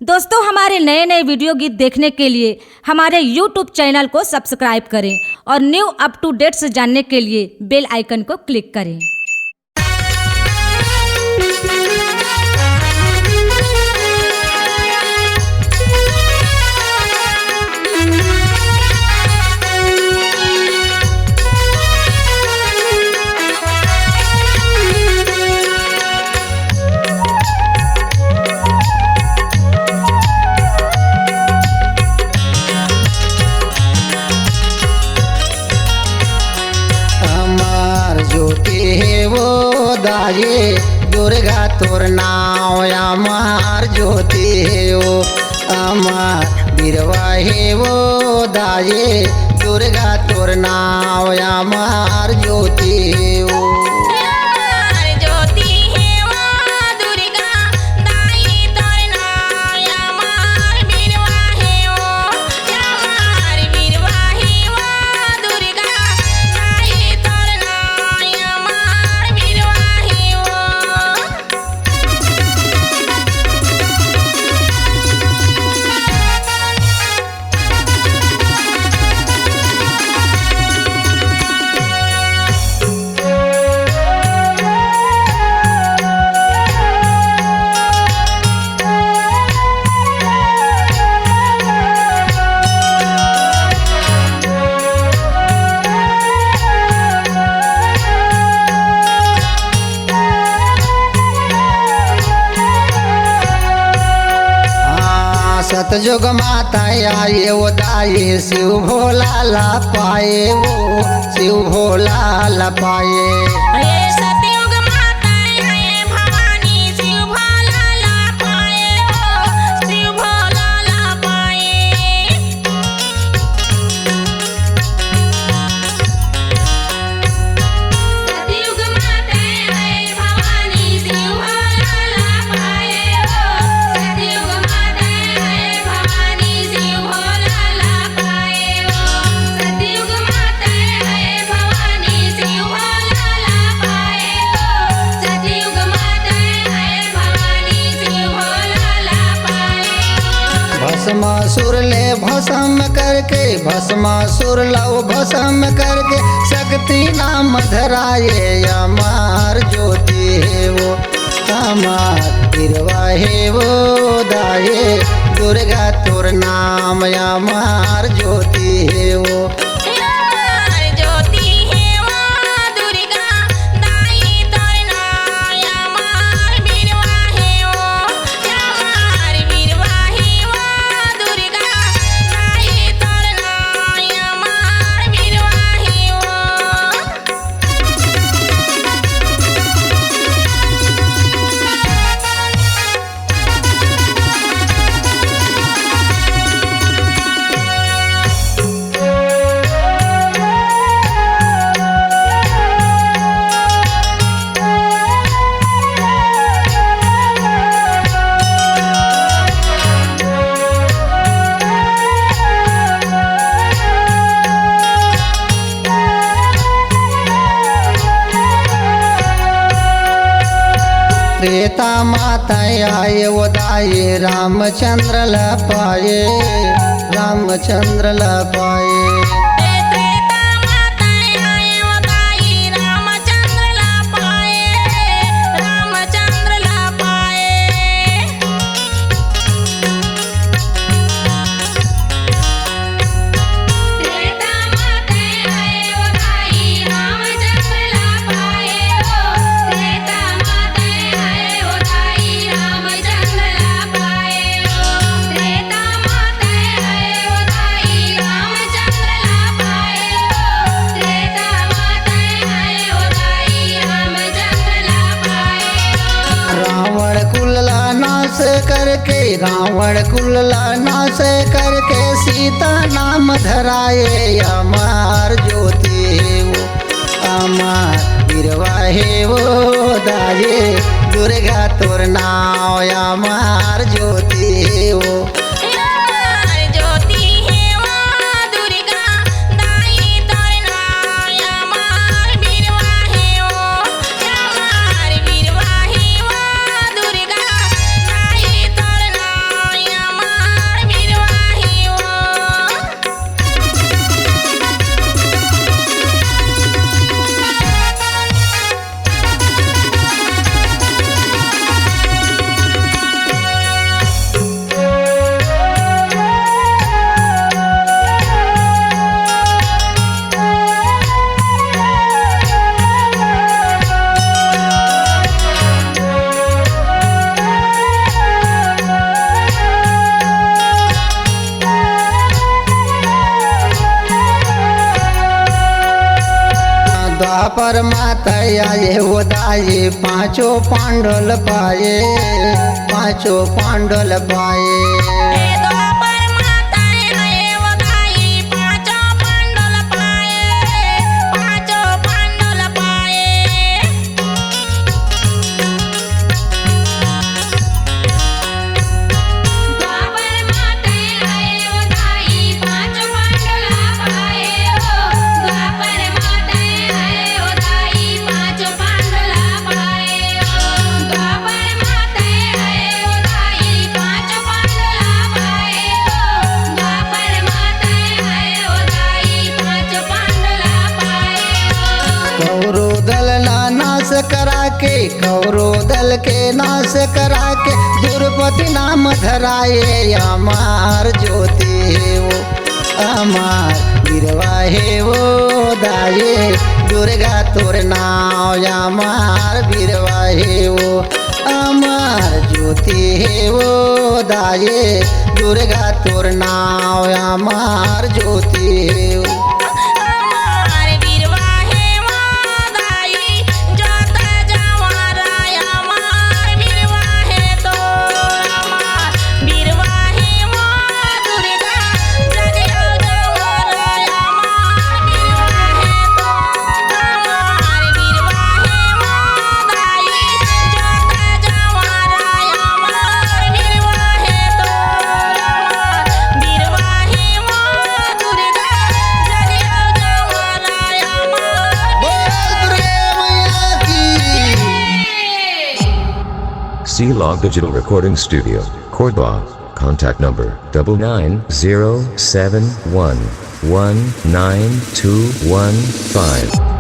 दोस्तों, हमारे नए नए वीडियो गीत देखने के लिए हमारे YouTube चैनल को सब्सक्राइब करें और न्यू अप टू डेट्स जानने के लिए बेल आइकन को क्लिक करें। दाये दुर्गा तोर नाव अमार ज्योति हो अमार बिरवा हे वो दाये दुर्गा तोर नाव अमार ज्योति हो। सतयुग माता आए वो दाये शिव भोला ला पाए वो शिव भोला ला पाए। भस्मासुर ले भस्म करके भस्मासुर लो भस्म करके शक्ति नाम धराए अमार ज्योति है वो अमार बिरवा है वो दाये दुर्गा तोर नाम अमार ज्योति है वो। त्रेता माता आए वो दाये रामचंद्र ला पाए रामचंद्र ला पाए। रावण कुल नाश करके सीता नाम धराए अमार ज्योति वो अमार बिरवा है वो दाये दुर्गा तोर नाव अमार ज्योति वो। द्वापर माता आए वो दाई पांचों पांडल पाए, पांचों पांडल पाए। करा के कौरव दल के नाश करा के द्रौपदी नाम धराए। अमार ज्योति है वो अमार वीरवा है वो दाये दुर्गा तोर नाव। अमार वीरवा है वो अमार ज्योति है वो दाये दुर्गा तोर नाव। अमार ज्योति है वो C-Log Digital Recording Studio, Cordoba. Contact number 99071192115.